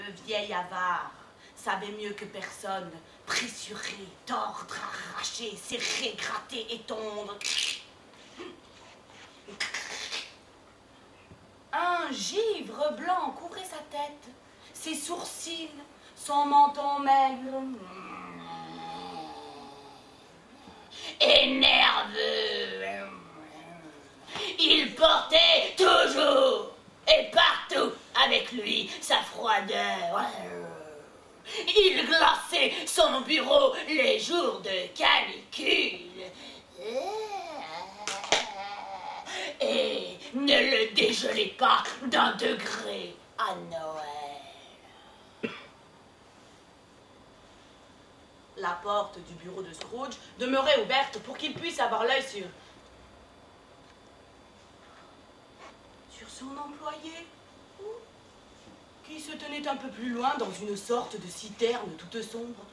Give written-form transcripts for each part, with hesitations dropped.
Le vieil avare savait mieux que personne trissurer, tordre, arracher, serrer, gratter, étondre. Un givre blanc couvrait sa tête, ses sourcils, son menton maigre. Et nerveux, il portait toujours et partout avec lui sa froideur. Il glaçait son bureau les jours de canicule et ne le dégelait pas d'un degré à Noël. La porte du bureau de Scrooge demeurait ouverte pour qu'il puisse avoir l'œil sur son employé, qui se tenait un peu plus loin dans une sorte de citerne toute sombre.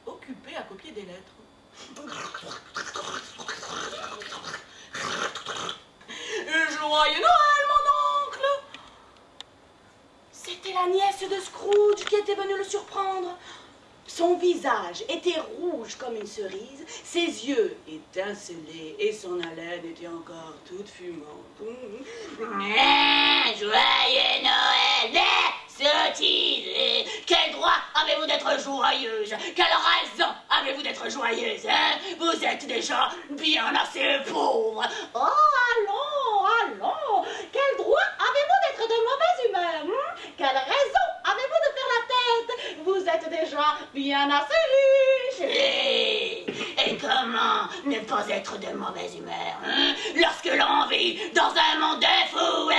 Occupé à copier des lettres. Joyeux Noël, mon oncle! C'était la nièce de Scrooge qui était venue le surprendre. Son visage était rouge comme une cerise, ses yeux étincelaient et son haleine était encore toute fumante. Joyeux Noël, sottise! Quel droit avez-vous d'être joyeuse? Quelle raison avez-vous d'être joyeuse, hein? Vous êtes déjà bien assez pauvre. Oh, allons! Quel droit avez-vous d'être de mauvaise humeur, hein? Quelle raison avez-vous de faire la tête? Vous êtes déjà bien assez riche. Et comment ne pas être de mauvaise humeur, hein? Lorsque l'on vit dans un monde fou.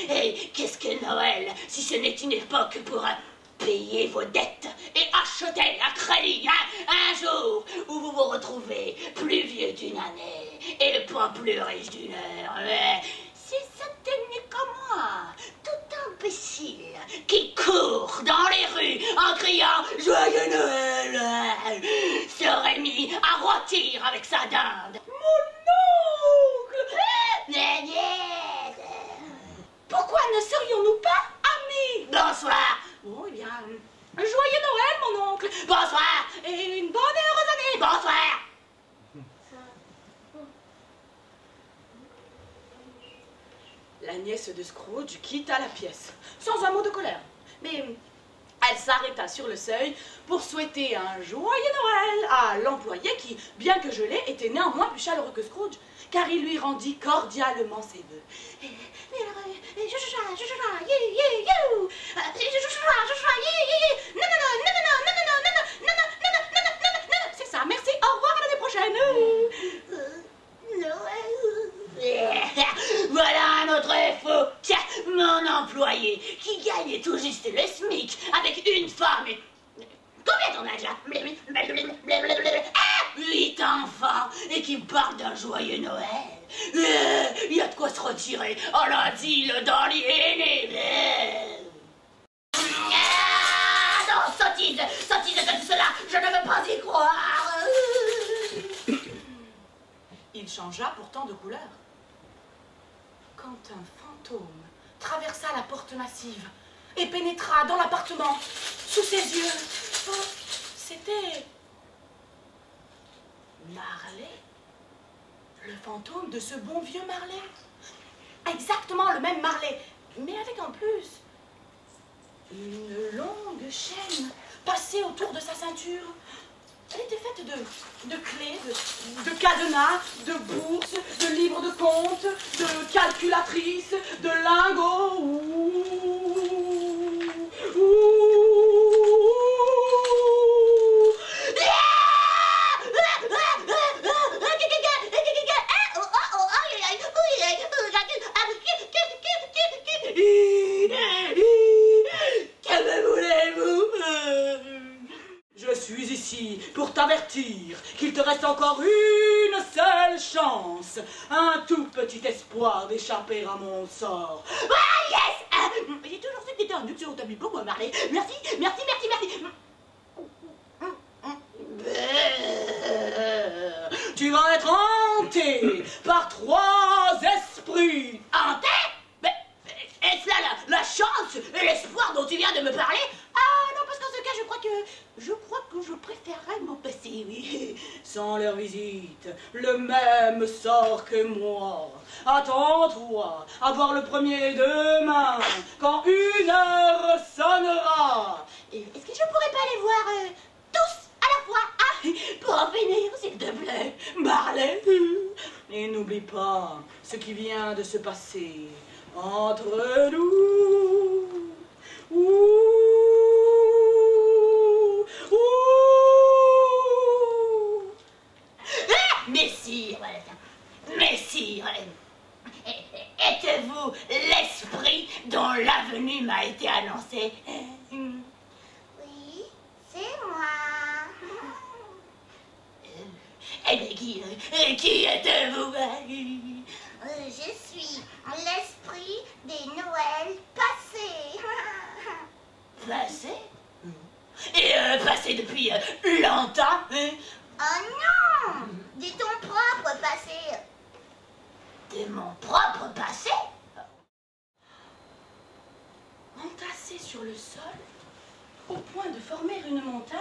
Et qu'est-ce que Noël, si ce n'est une époque pour payer vos dettes et acheter un crédit, un jour où vous vous retrouvez plus vieux d'une année et pas plus riche d'une heure. Si ce n'est qu'à moi, tout imbécile qui court dans les rues en criant « Joyeux Noël !» serait mis à rôtir avec sa dinde. Mon oncle! Pourquoi ne serions-nous pas amis? Bonsoir. Oh, eh bien, joyeux Noël, mon oncle. Bonsoir. Et une bonne et heureuse année. Bonsoir. La nièce de Scrooge quitta la pièce, sans un mot de colère. Mais elle s'arrêta sur le seuil pour souhaiter un joyeux Noël à l'employé qui, bien que gelé, était néanmoins plus chaleureux que Scrooge, car il lui rendit cordialement ses vœux. C'est ça, merci, au revoir, à l'année prochaine. Voilà un autre faux. Tiens, mon employé qui gagne tout juste le SMIC avec une femme et... Combien t'en as déjà? 8 enfants et qui me parle d'un joyeux Noël. Il y a de quoi se retirer à l'asile d'aliénés. Non, sottise de tout cela, je ne veux pas y croire. Il changea pourtant de couleur. Quand un fantôme traversa la porte massive et pénétra dans l'appartement, sous ses yeux, oh, c'était Marley, le fantôme de ce bon vieux Marley. Exactement le même Marley, mais avec en plus une longue chaîne passée autour de sa ceinture. Elle était faite de clés, de cadenas, de bourses, de livres de comptes, de calculatrices, de lingots. Que voulez-vous? Je suis ici pour t'avertir qu'il te reste encore une seule chance, un tout petit espoir d'échapper à mon sort. Ah, yes! J'ai toujours su que t'étais un duc sur ta Bible pour moi, Marley. Merci. Tu vas être hanté par 3 le même sort que moi. Attends-toi à voir le premier demain, quand 1 heure sonnera. Est-ce que je pourrais pas les voir tous à la fois? Ah, pour en finir, s'il te plaît, Marley. Et n'oublie pas ce qui vient de se passer entre nous. Ouh, ouh. Ah, messire, êtes-vous l'esprit dont l'avenue m'a été annoncée? Oui, c'est moi. Eh bien, qui êtes-vous? Je suis l'esprit des Noëls passés. Passé? Et passé depuis longtemps? Oh non! De ton propre passé. De mon propre passé? Entassés sur le sol, au point de former une montagne,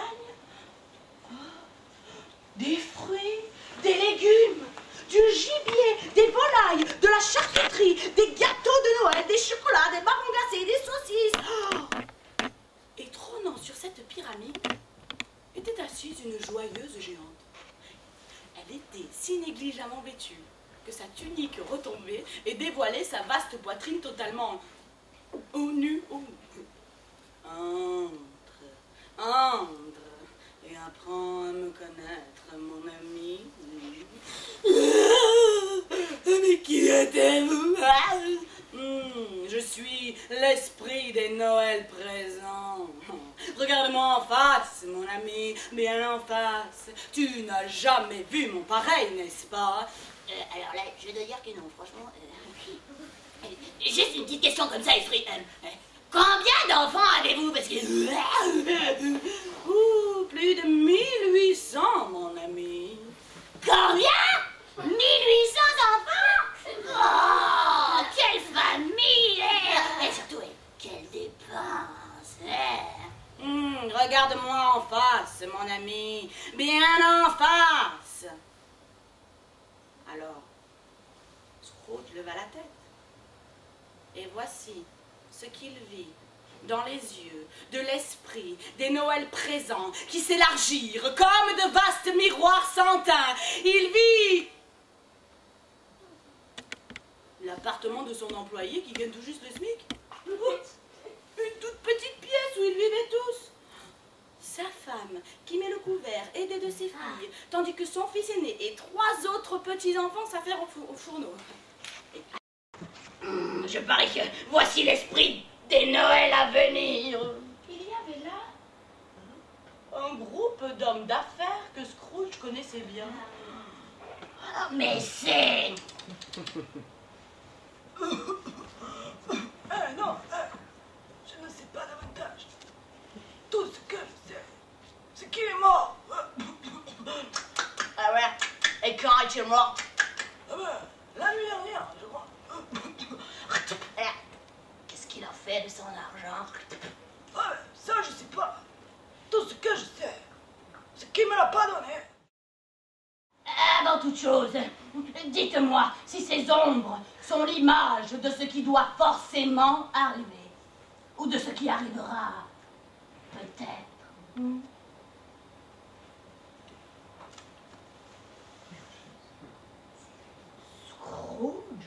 des fruits, des légumes, du gibier, des volailles, de la charcuterie, des gâteaux de Noël, des chocolats, des marrons glacés, des saucisses. Et trônant sur cette pyramide était assise une joyeuse géante. Elle était si négligemment vêtue que sa tunique retombait et dévoilait sa vaste poitrine totalement nue. Entre et apprends à me connaître, mon ami. Mais qui êtes-vous? Je suis l'esprit des Noëls présents. Regarde-moi en face, mon ami, bien en face. Tu n'as jamais vu mon pareil, n'est-ce pas? Alors là, je dois dire que non, franchement. Juste une petite question comme ça, esprit. Combien d'enfants avez-vous? Parce que... Plus de 1800, mon ami. Combien? 1800 enfants? Oh, quelle famille! Et surtout, quelle dépense! Regarde-moi en face, mon ami, bien en face. Alors, Scrooge leva la tête. Et voici ce qu'il vit dans les yeux de l'esprit des Noëls présents qui s'élargirent comme de vastes miroirs sans teint. Il vit l'appartement de son employé qui gagne tout juste le SMIC. Une toute petite pièce où ils vivaient tous. Sa femme qui met le couvert aidée de ses filles, tandis que son fils aîné et 3 autres petits-enfants s'affairent au fourneau. Je parie que voici l'esprit des Noëls à venir. Il y avait là un groupe d'hommes d'affaires que Scrooge connaissait bien. Mais c'est... Non, je ne sais pas davantage. Tout ce que je sais, c'est qu'il est mort. Ah ouais? Et quand est-il mort? La nuit dernière, je crois. Qu'est-ce qu'il a fait de son argent? Ça, je sais pas. Tout ce que je sais, c'est qu'il me l'a pas donné. Avant toute chose, dites-moi si ces ombres sont l'image de ce qui doit forcément arriver, ou de ce qui arrivera, peut-être. Scrooge?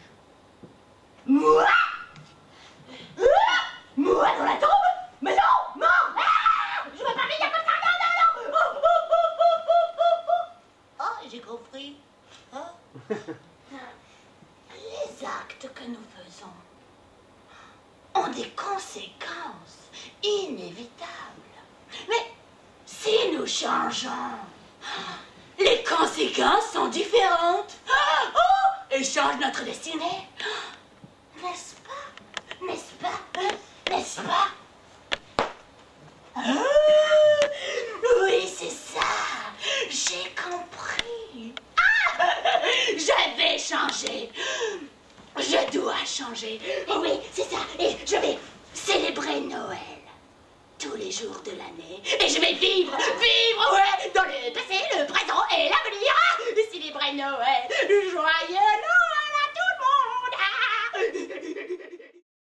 Moi? Moi dans la tombe? Mais non! Non! Je veux pas venir comme ça! Non, non, non! Oh, j'ai compris. Les actes que nous faisons ont des conséquences inévitables. Mais si nous changeons, les conséquences sont différentes. Et changent notre destinée. N'est-ce pas? N'est-ce pas? N'est-ce pas? Oui, c'est ça. J'ai compris. Je vais changer. Je dois changer. Oui, c'est ça. Et je vais célébrer Noël tous les jours de l'année. Et je vais vivre, ouais, dans le passé, le présent et l'avenir. Célébrer Noël. Joyeux Noël!